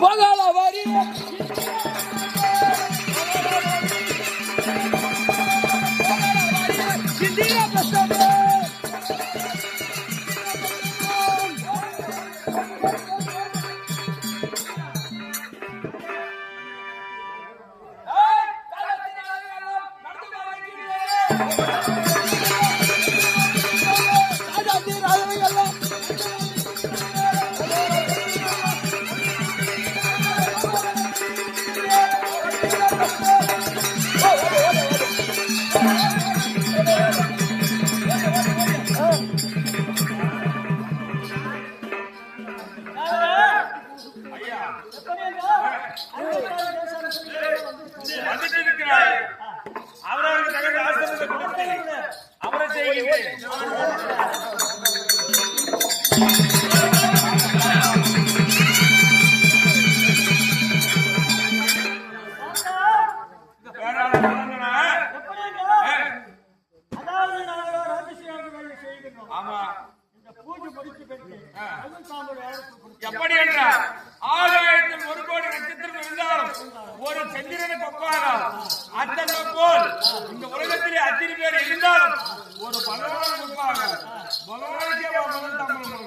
போகாத வாரி எப்படி என்றால் ஆகாயத்தில் 1 கோடி நட்சத்திரம் இருந்தாலும் ஒரு சந்திரனுக்கு ஒப்பாக அத்தனை போல் இந்த உலகத்திலே அத்தனை பேர் இருந்தாலும் ஒரு பகவான் ஒப்பாக பகவானுக்கே முதல் தமிழ்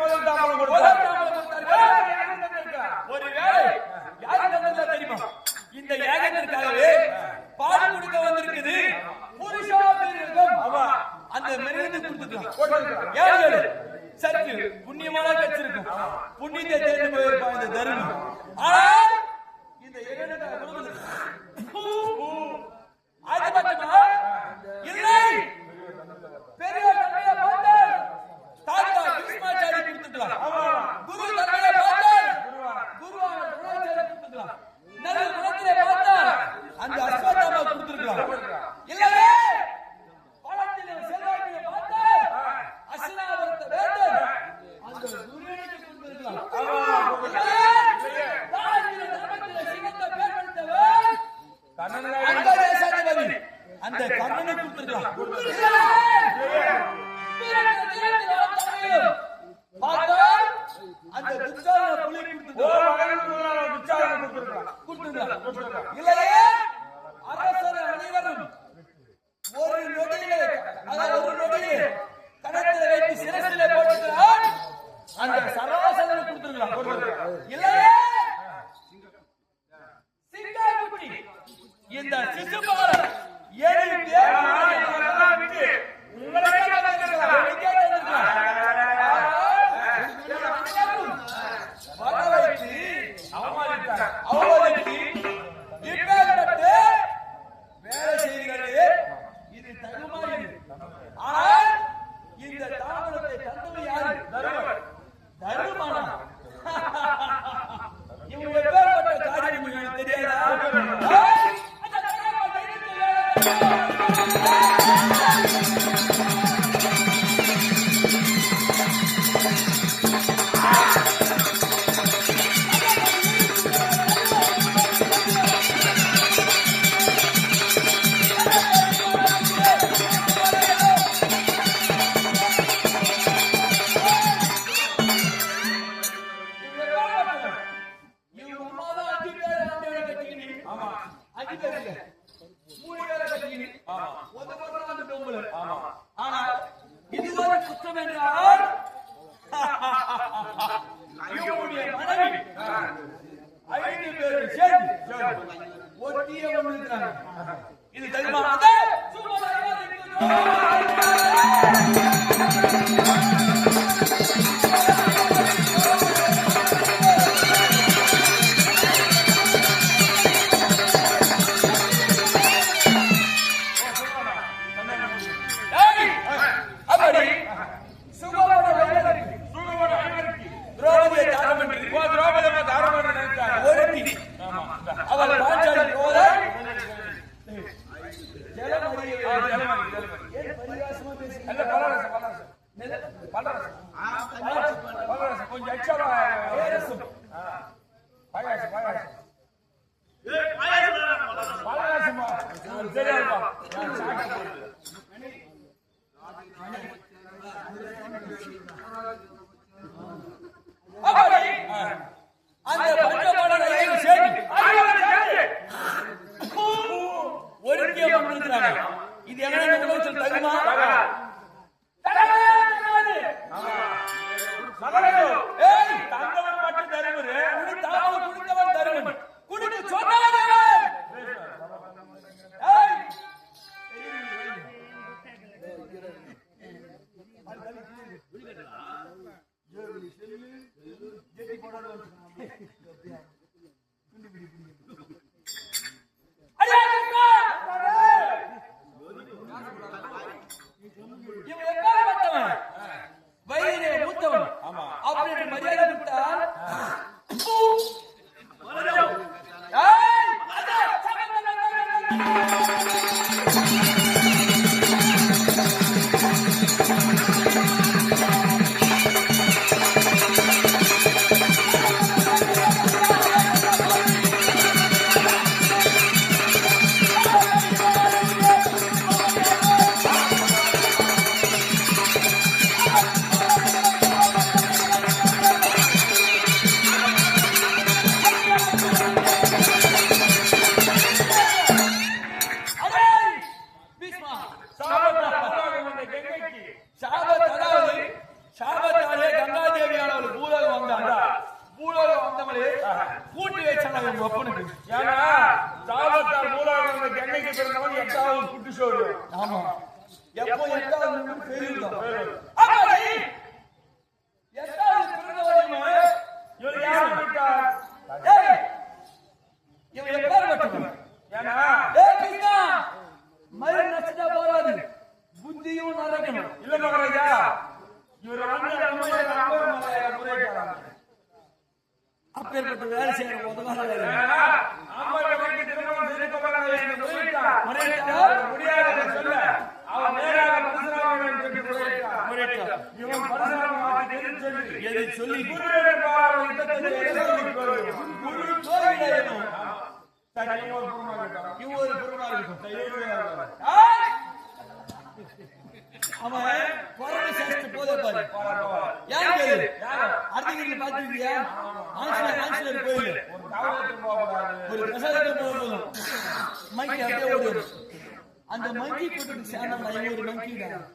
முதல் தாம்பலம் கொடுத்தார்கள். ஒருவேளை யார் தந்ததா தெரியுமா? இந்த யாகத்திற்காகவே பால் கொடுக்க வந்திருக்குது புருஷா மிருகம். அந்த மிருகத்தை கொடுத்துக்கலாம். ஏழு சற்று புண்ணியமான கட்சிருக்கும். புண்ணியத்தை தேர்ந்து போயிருப்பான் இந்த தர்மம். ஆனால் இந்த அது மட்டுமா இல்லை, பெரிய தன்மையை பார்த்தால் தாத்தா கிருஷ்ணாச்சாரி கொடுத்துக்கலாம். குரு தன்மையை பார்த்தால் குருவான துரோணாச்சாரி கொடுத்துக்கலாம். நல்ல குணத்திலே பார்த்தால் அந்த அஸ்வத்தாமா கொடுத்துருக்கலாம். இல்லவே பணத்திலே செல்வாக்கிலே பார்த்தால் அஸ்வனாவரத்த வேந்தர் அந்த குருவினுக்கு கொடுத்துருக்கலாம். அந்த கர்ணனை கொடுத்துருக்கலாம். அந்த துச்சாதன புலி கொடுத்துருக்கலாம். இல்லையே அரசர் அனைவரும் ஒரு நொடியிலே கணத்தில் வைத்து சிரசிலே போட்டுக்கிறார். அந்த சராசரனை கொடுத்துருக்கலாம். இல்லையே சிங்காரக்குடி இந்த சிசுபாலன் ஏழு பேர் வேலை செய்கிறே. இது தகுமாறு. ஆனால் இந்த தாமதத்தை தந்தது யாரு? தருமானா? இவங்க பேர்பட்ட காரியம் தெரியாதா? இது தெரியுமா? கொஞ்சம் எக்ஸ்ட்ரா இது என்ன தகுமா? தந்தவன் மட்டும் தருவரு குடித்தவன் தருவன் குடித்து சொன்னவன் வயிறே மூத்தவன் அப்படி மரியாதை விட்டால் எங்க அப்பனுக்கு. ஏன்னா தாவத்தால் மூலாக தென்னைக்கு பிறந்தவன் 8வது குட்டி சோறு. ஆமா, எப்போ 8வது ஃபெயில் தான். இவர் யாரு விட்டா? இவன் எப்ப வட்டவன்? ஏன்னா மறு நச்சுட்டா போறாது, புத்தியும் நடக்கணும். இல்ல மகராஜா, இவர் அப்பேற்பட்ட வேலை செய்யற உதவாத முடியாத சொல்ல அவன் நேராக பரசுராமன் சொல்லி எதை சொல்லி குரு ஒரு பெருமா இருக்கும். அவன் கொரோனா சேர்த்து போதே பாரு. யாரு பேரு? அர்த்தகிரியில் பாத்துருக்கியா? ஆன்சலர் கோயில் ஒரு பிரசாதத்துக்கு போகணும். மங்கி அப்படியே ஓடுது. அந்த மங்கி கூட்டத்துக்கு சேர்ந்தாங்க. ஒரு மங்கி தான்.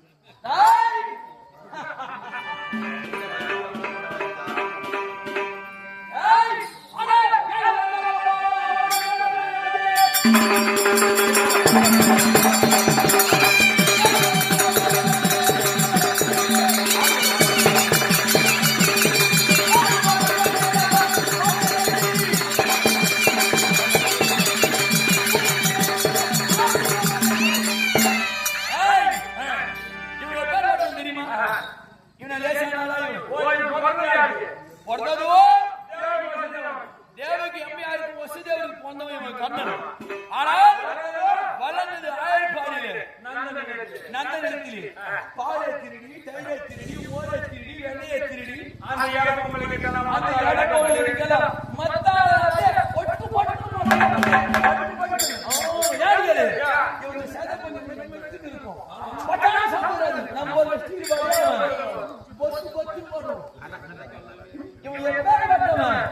தேவகி அம்மையாருக்கு வசுதேவருக்கு போந்தவன் கண்ணன். ஆனால் வளர்ந்தது ஆயர்பாடியிலே நந்தனத்திலே பாலை திருடி, தயிரை திருடி, மோரை திருடி, வெள்ளையை திருடி, அந்த இடப்பொங்கலுக்கெல்லாம் மத்தாலே ஒட்டு போட்டு இவங்க சேத கொஞ்சம் இருக்கும். பட்டாளம் சாப்பிடாது. நம்ம ஒரு பொத்து பொத்து போடுறோம். இவங்க எப்ப பட்டவன்?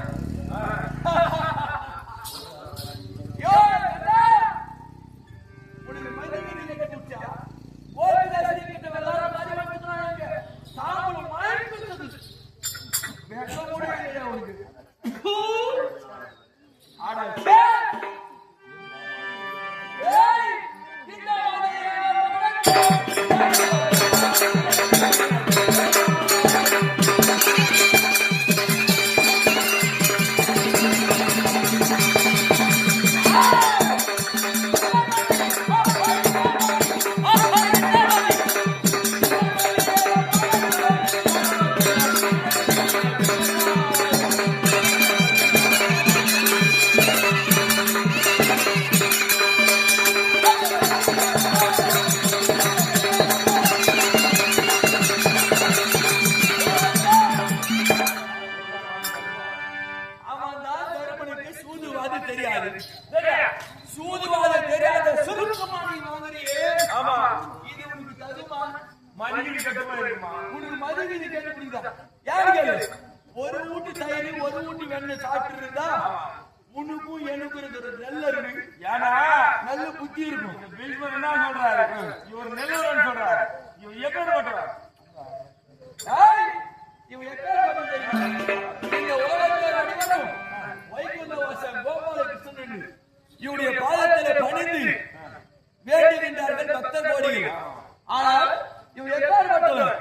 சூதுவாத தெரியாத சுருக்கமான மாதிரியே. ஆமா, இது உனக்கு தகுமா? மதிவி கட்டுமா இருக்குமா? உனக்கு மதிவி கேட்டு பிடிக்குதா? யாரு கேளு? ஒரு ஊட்டி தயிர், ஒரு ஊட்டி வெண்ணெய் சாப்பிட்டு இருந்தா உனக்கும் எனக்கு நல்ல இருக்கு. ஏன்னா நல்ல புத்தி இருக்கும். பீஷ்மர் என்ன சொல்றாரு? இவர் நெல்லூரன் சொல்றாரு. இவர் எப்படி ஓட்டுறாரு? இவன் இந்த உலகத்தில் அனைவரும் வைகுந்த வாசன் கோபாலகிருஷ்ணன் இவருடைய பாதத்திலே பணிந்து வேண்டுகின்றார்கள் பக்தர் கோடிகள். ஆனால் இவன் எப்பேற்பட்டவன்?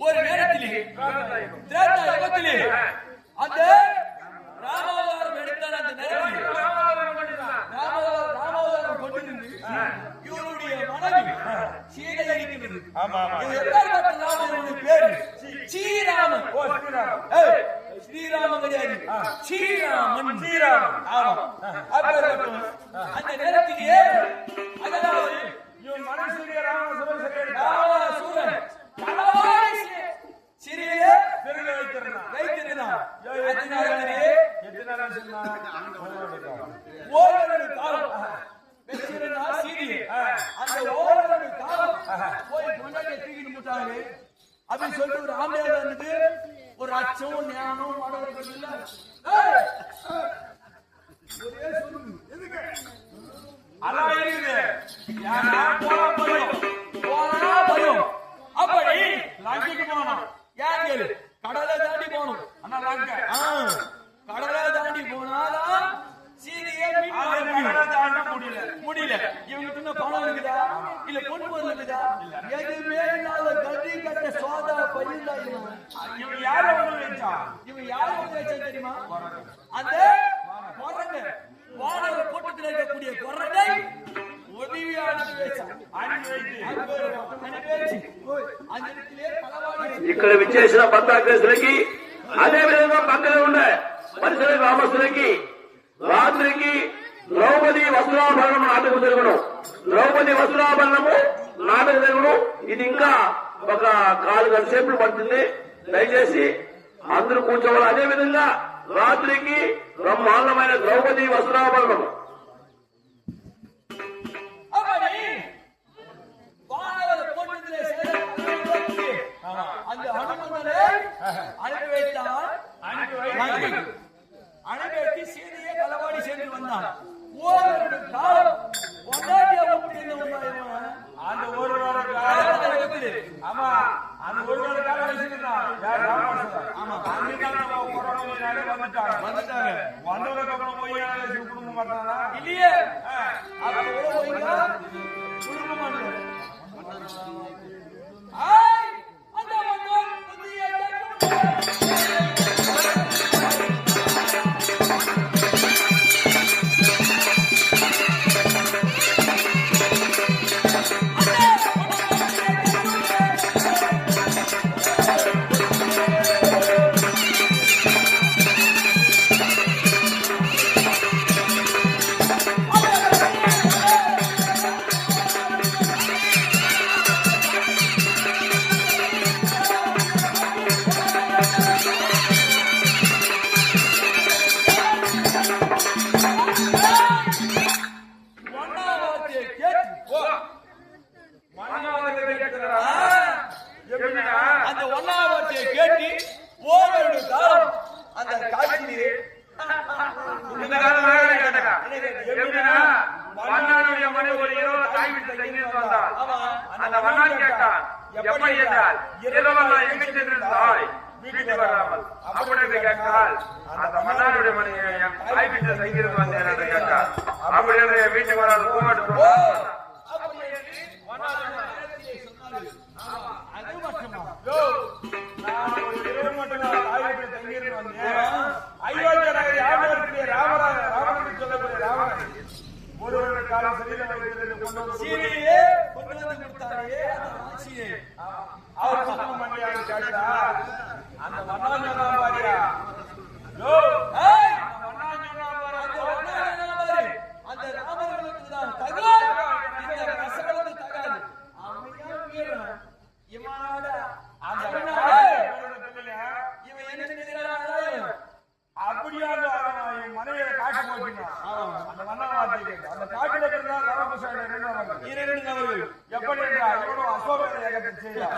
ஒரு நேரத்திலே திரேதா யுகத்திலே அந்த ராமாவதாரம் எடுத்தான அந்த நேரத்தில் ராமாவதாரம் கொண்டிருந்து இவருடைய மனைவி சீதை இருக்கிறது. பேரு ஸ்ரீராமன். ஸ்ரீராமன் கிடையாது, ஸ்ரீராமன். அந்த நேரத்திலேயே அதாவது இவன் மனசூரிய ராமசூரன் போய் கொண்டாடிய தூக்கிட்டு போட்டாங்க அப்படின்னு சொல்லிட்டு ஒரு ஆம்பளையா இருந்துட்டு ஒரு அச்சம் ஞானம் மாணவர்கள் இல்ல ஒரே சொல்லுங்க எதுக்கு அதான் இருக்குது ஏன்னா போனா பயம் அப்படி லங்கைக்கு போனோம் ஏன் கேளு கடலை தாண்டி போகணும் அண்ணா லங்கை கடலை தாண்டி போனாதான் சீதையே முடியல இவங்க இன்னும் பணம் இருக்குதா இல்ல பொண்ணு பொருள் இருக்குதா எதுவுமே இல்லாத கட்டி கட்ட சோதா பையன் தான் இவன் யாரை வந்து வச்சா இவன் யாரை வந்து வச்சா தெரியுமா அந்த குரங்கு வானர கூட்டத்தில் இருக்கக்கூடிய குரங்கை உதவியாளர் வச்சான் ఇక్కడ విచ్చేసిన భక్తాగ్రస్తులకి అదే విధంగా పక్కన ఉన్న పరిసర గ్రామస్తులకి రాత్రికి ద్రౌపది వస్త్రాభరణం నాటకం జరుగును. ద్రౌపది వస్త్రాభరణము నాటకం జరుగును. ఇది ఇంకా ఒక 4 గంటల సేపు పడుతుంది. దయచేసి అందరూ కూర్చోవాలి. అదే విధంగా రాత్రికి బ్రహ్మాండమైన ద్రౌపది వస్త్రాభరణం அந்த அனுமந்தனை அனுப்பி வைத்தான். அனுப்பி வைத்து சீதையே களவாடி சென்று வந்தான். ஓரிரு காலம் ஒன்னாட்டியா அந்த ஒரு ஆமா அந்த ஒரு காலம் வச்சிருந்தான் வந்துட்டாங்க வந்தவருக்கு அப்புறம் போய் குடும்ப மாட்டானா இல்லையே குடும்ப மாட்டாங்க அந்த ஒன்னாவத்தை கேட்டு ஓரொரு காலம் அந்த காட்சியிலே வண்ணானுடைய மனை ஒரு இரவு தாய் வீட்டு தங்கிட்டு வந்தாள். அந்த வண்ணான் கேட்டான் எப்படி என்றால் இரவெல்லாம் எங்க சென்றிருந்தாய் வீட்டுக்கு வராமல் அப்படி என்று கேட்டால் அந்த வண்ணானுடைய மனை என் தாய் வீட்டு தங்கியிருந்து வந்தேன் என்று கேட்டார். அப்படி என்று என் வீட்டுக்கு வராது போமாட்டு சீதையே கொண்டு வந்து கொடுத்தாரே அந்த ஆட்சியை அவர் சத்தம் பண்ணி கேட்டார். அந்த வண்ணான் பாரியா அந்த ராமர்களுக்கு தான் தகாது இந்த ரசங்களுக்கு தகாது அமையா வீரன் இவனோட இவன் என்ன நினைக்கிறான் அப்படியா மனைவியை காட்டு போட்டினான். அந்த வண்ணவார்த்தை கேட்டு அந்த காட்டில இருந்தா ராமகிருஷ்ணன் எப்படி என்றால் இவனும் அசோக ஏகத்தில் செய்தார்.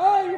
ஆய்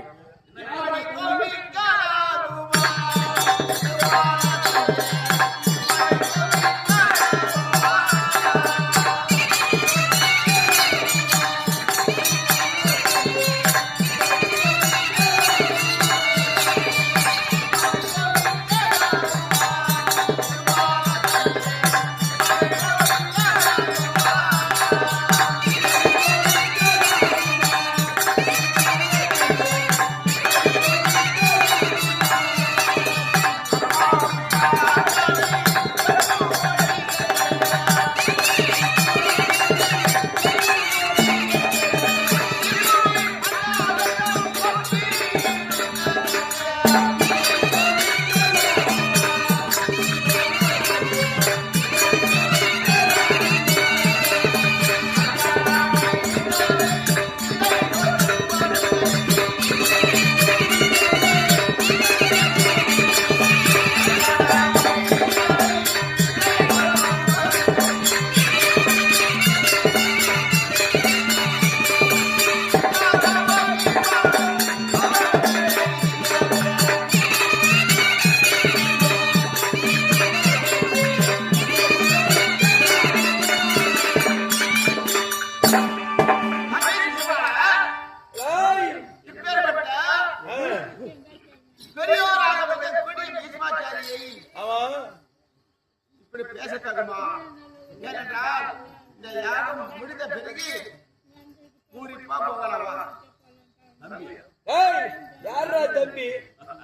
ஏய் யாரா தம்பி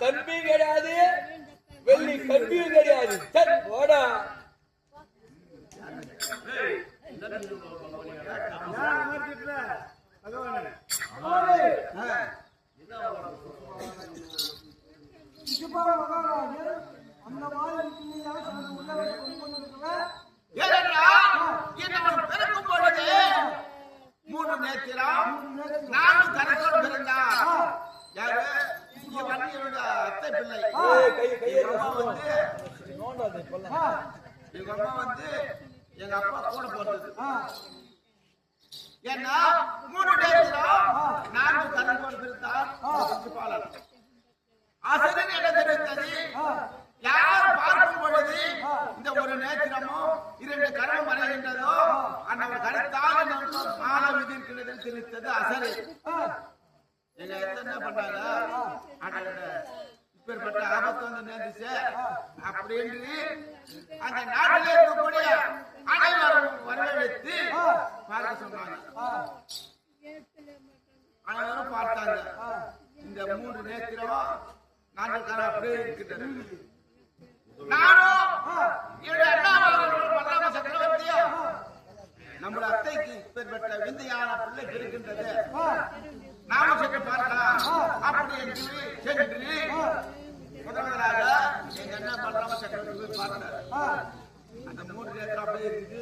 தம்பி கிடையாது வெள்ளி கம்பியும் கிடையாது சரி போடா மூன்று நேத்திரம் நான்கு கணக்கோடு பிறந்தார். யாரு? இவனுடைய அத்தை பிள்ளை. இவங்க அம்மா வந்து எங்க அப்பா கூட போட்டது. ஏன்னா மூன்று நேத்திரம் நான்கு கணக்கோடு பிறந்தார். ஆசிரியர் இடம் தெரிவித்தது. யார் பார்க்கும் பொழுது இந்த ஒரு நேத்திரமும் இரண்டு கரணம் அடைகின்றதோ அந்த கருத்தாக மாலை விதி இருக்கிறது தெரிவித்தது அசரு. எங்க என்ன பண்றாங்க இப்பேற்பட்ட ஆபத்து வந்து நேர்ந்துச்சு அப்படின்னு அந்த நாட்டிலே இருக்கக்கூடிய அனைவரும் வரவேற்று பார்க்க சொன்னாங்க. அனைவரும் பார்த்தாங்க. இந்த மூன்று நேத்திரம் நான்கு கரம் அப்படியே இருக்கின்றது. நானும் என்னுடைய அண்ணாமலை சக்கரவர்த்தியும் நம்முடைய அத்தைக்கு இப்பேற்பட்ட விந்தையான பிள்ளை இருக்கின்றது, நாம சென்று பார்க்கலாம் அப்படி என்று சென்று முதலாக எங்க அண்ணா பல்லாம சக்கரவர்த்தி பார்த்தார். அந்த மூன்று நேத்திரம் அப்படியே இருக்குது,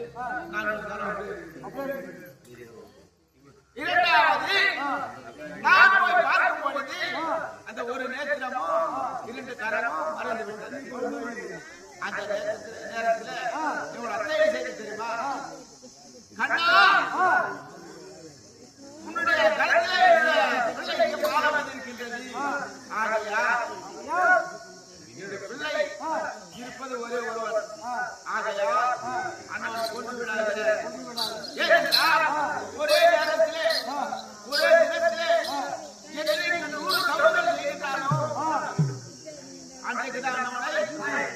நான்கு கரம் அப்படியே இருக்குது. இரண்டாவது நான் போய் பார்க்கும் பொழுது அந்த ஒரு நேத்திரமும் இரண்டு கரமும் மறைந்து விட்டது. அந்த நேரத்தில் இவங்க அத்தை செய்தி தெரியுமா? கண்ணா உன்னுடைய கரத்திலே பிள்ளைக்கு பாலம் வந்திருக்கின்றது. ஆகையா என்னுடைய பிள்ளை இருப்பது ஒரே ஒருவர். ஆகையா அண்ணன் கொண்டு விடாத. ஏனென்றால் ஒரே நேரத்திலே ஒரே தினத்திலே எதிரில் 100 தவறுகள் செய்கின்றானோ அன்றைக்குதான் நம்மளை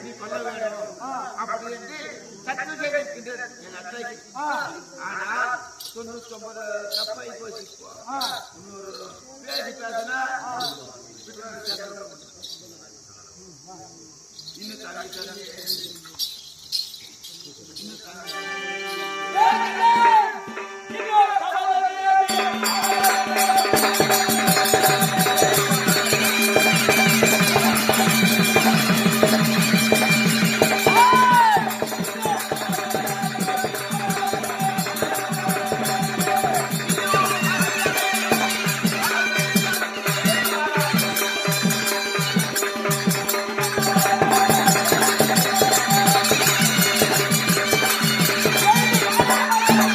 நீ கொல்ல வேண்டும் அப்படி என்று சத்து செய்திருக்கின்றது என் அத்தைக்கு. ஆனால் 99 தப்பை போச்சுப்போம். இன்னொரு பேசி பேசினா இன்னும் தண்ணி இன்னும்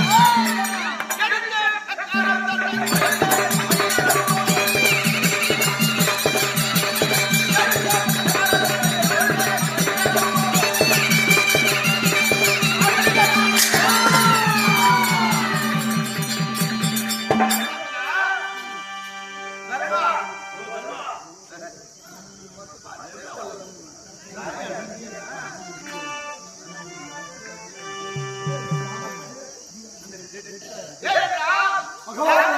Oh! யார்